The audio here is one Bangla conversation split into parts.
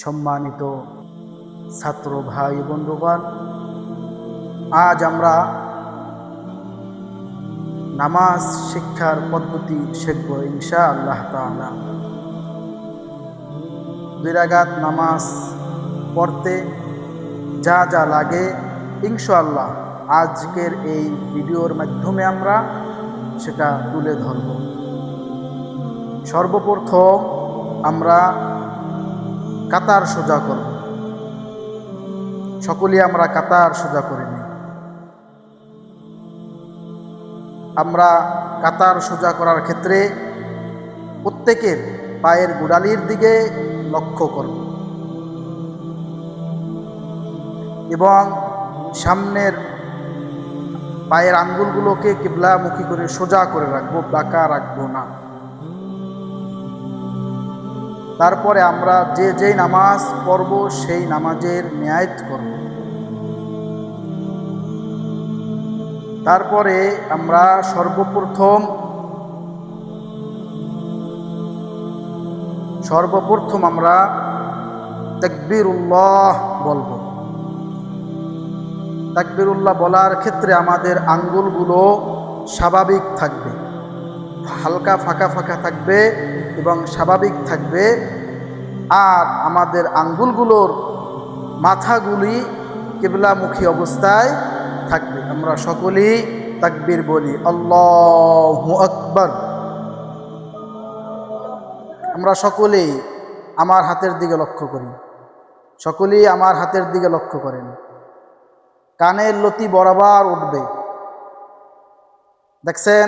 সম্মানিত ছাত্র ভাই বন্ধুগণ, আজ আমরা নামাজ শিক্ষার পদ্ধতি শিখব ইনশাআল্লাহ তাআলা। 2 রাকাত নামাজ পড়তে যা যা লাগে ইনশাআল্লাহ আজকের এই ভিডিওর মাধ্যমে আমরা সেটা তুলে ধরব। সর্বপ্রথম আমরা কাতার সোজা করব। সকলেই আমরা কাতার সোজা করে নিই। আমরা কাতার সোজা করার ক্ষেত্রে প্রত্যেকের পায়ের গোড়ালির দিকে লক্ষ্য করব এবং সামনের পায়ের আঙ্গুলগুলোকে কিবলামুখী করে সোজা করে রাখবো, বাঁকা রাখবো না। তারপরে আমরা যেই নামাজ পড়ব সেই নামাজের নিয়াত করব। তারপরে আমরা সর্বপ্রথম আমরা তাকবীরুল্লাহ বলবো। তাকবীরুল্লাহ বলার ক্ষেত্রে আমাদের আঙ্গুলগুলো স্বাভাবিক থাকবে, হালকা ফাঁকা ফাঁকা থাকবে এবং স্বাভাবিক থাকবে। আর আমাদের আঙ্গুলগুলোর মাথাগুলি কিবলামুখী অবস্থায় থাকবে। আমরা সকলেই তাকবীর বলি, আল্লাহু আকবার। আমরা সকলেই আমার হাতের দিকে লক্ষ্য করি, সকলেই আমার হাতের দিকে লক্ষ্য করেন। কানের লতি বরাবর উঠবে, দেখছেন?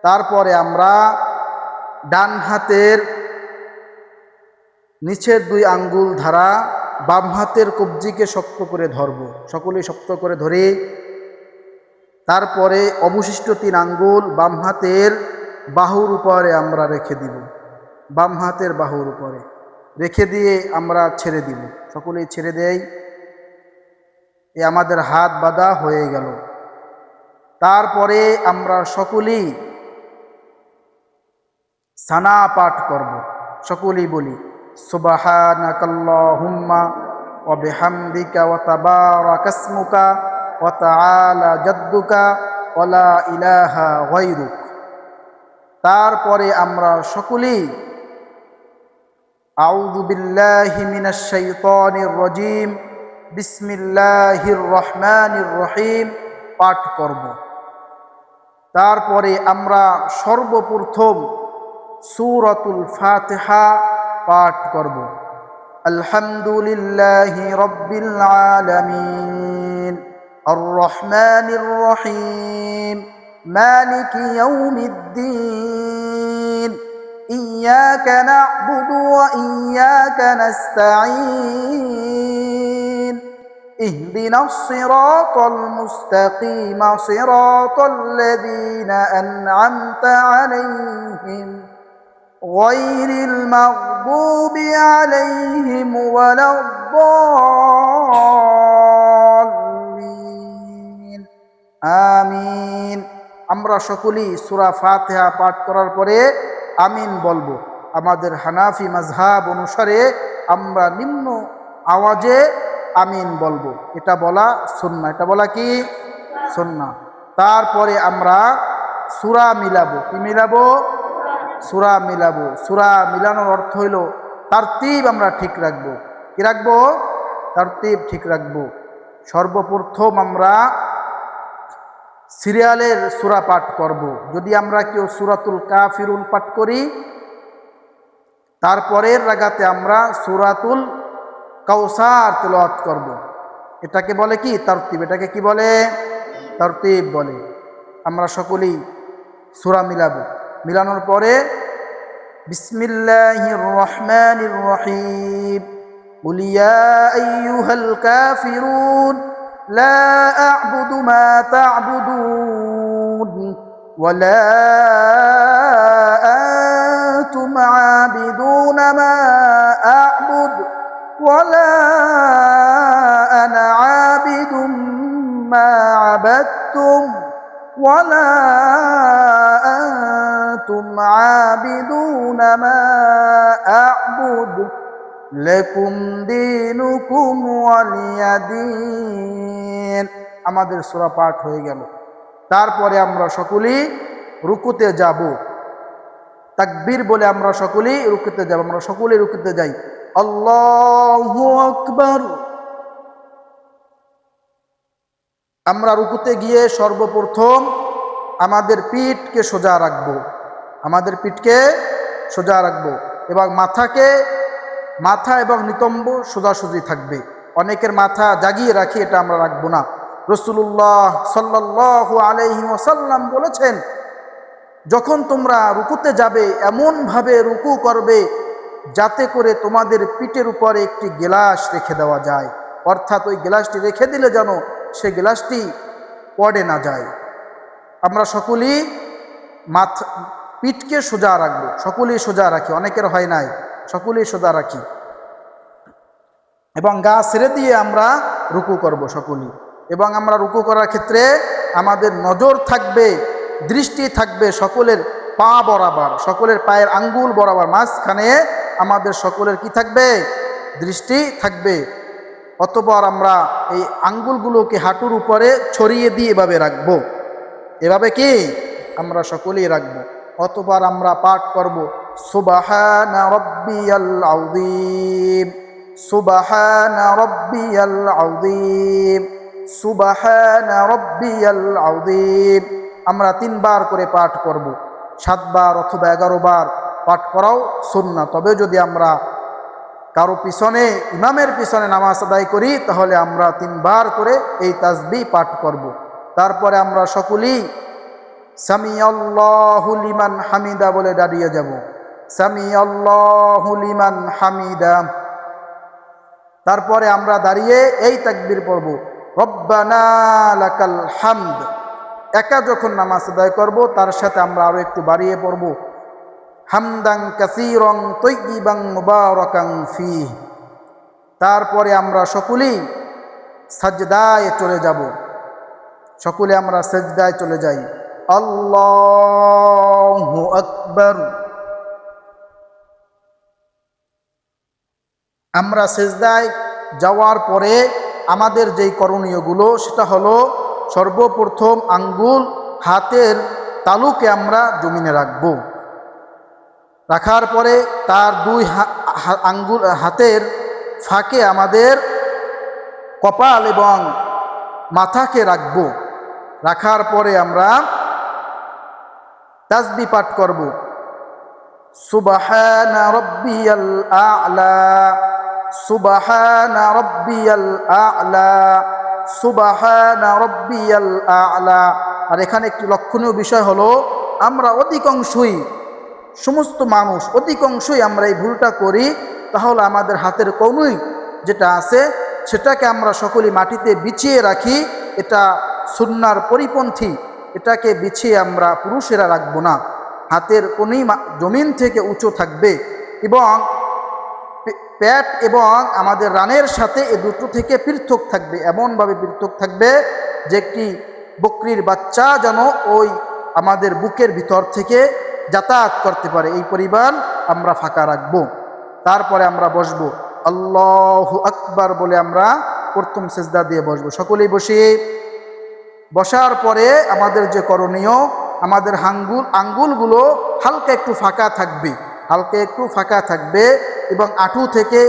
তারপরে আমরা ডান হাতের নিচের 2 আঙ্গুল দ্বারা বাম হাতের কবজিকে শক্ত করে ধরব। সকলেই শক্ত করে ধরে তারপরে অবশিষ্ট 3 আঙ্গুল বাম হাতের বাহুর উপরে আমরা রেখে দিব। বাম হাতের বাহুর উপরে রেখে দিয়ে আমরা ছেড়ে দিব। সকলেই ছেড়ে দেই। আমাদের হাত বাঁধা হয়ে গেল। তারপরে আমরা সকলেই সানা পাঠ করব। সকলেই বলি, সুবহানাকাল্লাহুম্মা ওয়া বিহামদিকা ওয়া তাবারাকাসমুকা ওয়া তাআলা জাদ্দুকা ওয়া লা ইলাহা গায়রুক। তারপরে আমরা সকলেই আউযু বিল্লাহি মিনাশ শাইতানির রাজীম বিসমিল্লাহির রহমানির রহিম পাঠ করব। তারপরে আমরা সর্বপ্রথম সূরাতুল ফাতিহা পাঠ করব। আলহামদুলিল্লাহি রাব্বিল আলামিন আর রহমানির রহিম মালিকি ইয়াউমিদ্দিন ইয়্যাকা না'বুদু ওয়া ইয়্যাকা নাস্তাঈন اهدنا الصراط المستقيم صراط الذين أنعمت عليهم غير المغضوب عليهم ولا الضالين آمين। আমরা সকলেই সূরা ফাতিহা পাঠ করার পরে আমিন বলবো। আমাদের হানাফি মাযহাব অনুসারে আমরা নিম্ন আওয়াজে আমিন বলবো। এটা বলা সুন্নাহ। এটা বলা কি সুন্নাহ। তারপরে আমরা সূরা মিলাবো। কি মিলাবো? সূরা মিলাবো। সূরা মিলানোর অর্থ হইল তারতিব আমরা ঠিক রাখবো। কি রাখবো? তারতিব ঠিক রাখবো। সর্বপ্রথম আমরা সিরিয়ালের সূরা পাঠ করব। যদি আমরা কেউ সূরাতুল কাফিরুন পাঠ করি, তারপরের রাকাতে আমরা সূরাতুল কাউসার তেলাওয়াত করব। এটাকে বলে কি? তারতিব। এটাকে কি বলে? তারতিব বলে। আমরা সকলেই সূরা মিলাবো। মিলানোর পরে বিসমিল্লাহির রহমানির রহিম কুল ইয়া আইয়ুহাল কাফিরুন লা আ'বুদু মা তা'বুদুন ওয়া লা আনতুম আবিদুনা মা আ'বুদু ولا أنا عابد ما عبدتم ولا أنتم عابدون ما أعبد লাকুম দীনুকুম ওয়ালিয়া দীন। আমাদের সূরা পাঠ হয়ে গেল। তারপরে আমরা সকলেই রুকুতে যাব। তাকবীর বলে আমরা সকলেই রুকুতে যাব। আমরা সকলেই রুকুতে যাই। আল্লাহু আকবার। আমরা রুকুতে গিয়ে সর্বপ্রথম আমাদের পিঠকে সোজা রাখব। আমাদের পিঠকে সোজা রাখব এবং মাথা এবং নিতম্ব সোজাসুজি থাকবে। অনেকের মাথা জাগিয়ে রাখি, এটা আমরা রাখবো না। রাসূলুল্লাহ সাল্লাল্লাহু আলাইহি ওয়াসাল্লাম বলেছেন, যখন তোমরা রুকুতে যাবে এমনভাবে রুকু করবে যাতে করে তোমাদের পিঠের উপরে একটি গ্লাস রেখে দেওয়া যায়, অর্থাৎ ওই গ্লাসটি রেখে দিলে যেন সেই গ্লাসটি পড়ে না যায়। আমরা সকলেই পিঠকে সোজা রাখবো, সকলেই সোজা রাখি, অনেকের হয় নাই, সকলেই সোজা রাখি এবং গা ছেড়ে দিয়ে আমরা রুকু করব সকলেই। এবং আমরা রুকু করার ক্ষেত্রে আমাদের নজর থাকবে, দৃষ্টি থাকবে সকলের পা বরাবর, সকলের পায়ের আঙ্গুল বরাবর, মাঝখানে আমাদের সকলের কি থাকবে? দৃষ্টি থাকবে। অতঃপর আমরা এই আঙ্গুলগুলোকে হাঁটুর উপরে ছড়িয়ে দিয়ে এভাবে রাখবো। এভাবে কি আমরা সকলেই রাখবো। অতঃপর আমরা পাঠ করব সুবহানা রাব্বিয়াল আযীম, সুবহানা রাব্বিয়াল আযীম, সুবহানা রাব্বিয়াল আযীম। আমরা 3 বার করে পাঠ করব। 7 বার অথবা 11 বার পাঠ করাও সুন্নাহ। তবে যদি আমরা কারো পিছনে, ইমামের পিছনে নামাজ আদায় করি তাহলে আমরা 3 বার করে এই তাসবিহ পাঠ করব। তারপরে আমরা সকলেই সামিআল্লাহু লিমান হামিদা বলে দাঁড়িয়ে যাব। সামিআল্লাহু লিমান হামিদা। তারপরে আমরা দাঁড়িয়ে এই তাকবীর পড়ব, রব্বানা লাকাল হামদ। একা যখন নামাজ আদায় করব তার সাথে আমরা আরো একটু বাড়িয়ে পড়ব, হামদান কাসীরান তাইয়িবান মুবারাকান ফীহ। তারপরে আমরা সকলেই সাজদায় চলে যাব। সকলে আমরা সাজদায় চলে যাই। আল্লাহু আকবার। আমরা সিজদায় যাওয়ার পরে আমাদের যেই করণীয়গুলো সেটা হলো, সর্বপ্রথম আঙ্গুল হাতের তালুকে আমরা জমিনে রাখব। রাখার পরে তার 2 আঙ্গুল হাতের ফাঁকে আমাদের কপাল এবং মাথাকে রাখব। রাখার পরে আমরা তাসবিহ পাঠ করব, সুবহানা রাব্বিয়াল আ'লা, সুবহানা রাব্বিয়াল আ'লা, সুবহানা রাব্বিয়াল আ'লা। আর এখানে একটি লক্ষণীয় বিষয় হলো, আমরা অধিকাংশই, সমস্ত মানুষ অধিকাংশই আমরা এই ভুলটা করি। তাহলে আমাদের হাতের কনুই যেটা আছে সেটাকে আমরা সকলেই মাটিতে বিছিয়ে রাখি। এটা সুন্নাহর পরিপন্থী। এটাকে বিছিয়ে আমরা পুরুষেরা রাখবো না। হাতের কনুই জমিন থেকে উঁচু থাকবে এবং পেট এবং আমাদের রানের সাথে এ দুটো থেকে পৃথক থাকবে, এমনভাবে পৃথক থাকবে যে একটি বকরির বাচ্চা যেন ওই আমাদের বুকের ভিতর থেকে যাতায়াত করতে পারে, এই পরিমাণ আমরা ফাঁকা রাখবো। তারপরে আমরা বসবো, আল্লাহু আকবার বলে আমরা প্রথম সিজদা দিয়ে বসবো। সকলেই বসে, বসার পরে আমাদের যে করণীয়, আমাদের আঙ্গুলগুলো হালকা একটু ফাঁকা থাকবে, হালকা একটু ফাঁকা থাকবে এবং হাঁটু থেকে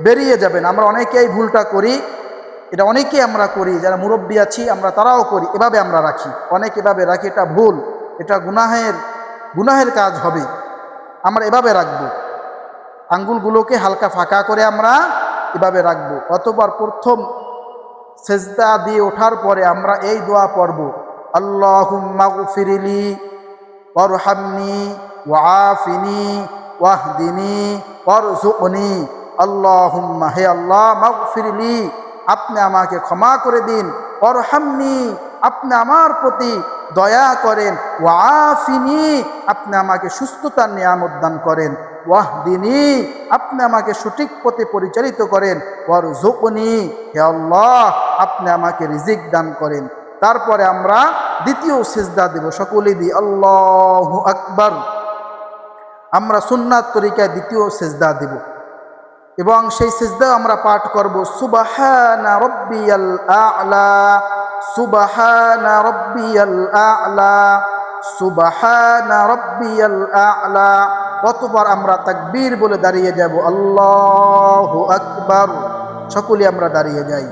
বেরিয়ে যাবেন। আমরা অনেকেই ভুলটা করি, এটা অনেকেই আমরা করি, যারা মুরব্বী আছি আমরা তারাও করি, এভাবে আমরা রাখি, অনেক এভাবে রাখি। এটা ভুল, এটা গুনাহের কাজ হবে। আমরা এভাবে রাখবো, আঙ্গুলগুলোকে হালকা ফাঁকা করে আমরা এভাবে রাখবো। অতঃপর প্রথম সেজদা দিয়ে ওঠার পরে আমরা এই দোয়া পড়ব, আল্লাহুম্মা গফিরলি ওয়ারহামনি ওয়াআফিনি ওয়াহদিনি ওয়ারযুকনি। আল্লাহুম্মা, হে আল্লাহ, মাগফিরলি, আপনি আমাকে ক্ষমা করে দিন, ওয়ারহামনি, আপনি আমার প্রতি দয়া করেন, ওয়াআফিনি, আপনি আমাকে সুস্থতার নিয়ামত দান করেন, ওয়াহদিনি, আপনি আমাকে সঠিক পথে পরিচালিত করেন, ওয়ারযুকনি, হে আল্লাহ, আপনি আমাকে রিজিক দান করেন। তারপরে আমরা দ্বিতীয় সিজদা দেব। সকলেই দিই আল্লাহু আকবার। আমরা সুন্নাত তরিকায় দ্বিতীয় সিজদা দেব এবং সেই সিজদাও আমরা পাঠ করব সুবহানা রাব্বিয়াল আ'লা, সুবহানা রাব্বিয়াল আ'লা, সুবহানা রাব্বিয়াল আ'লা। অতঃপর আমরা তাকবীর বলে দাঁড়িয়ে যাব, আল্লাহু আকবার। সকলে আমরা দাঁড়িয়ে যাই।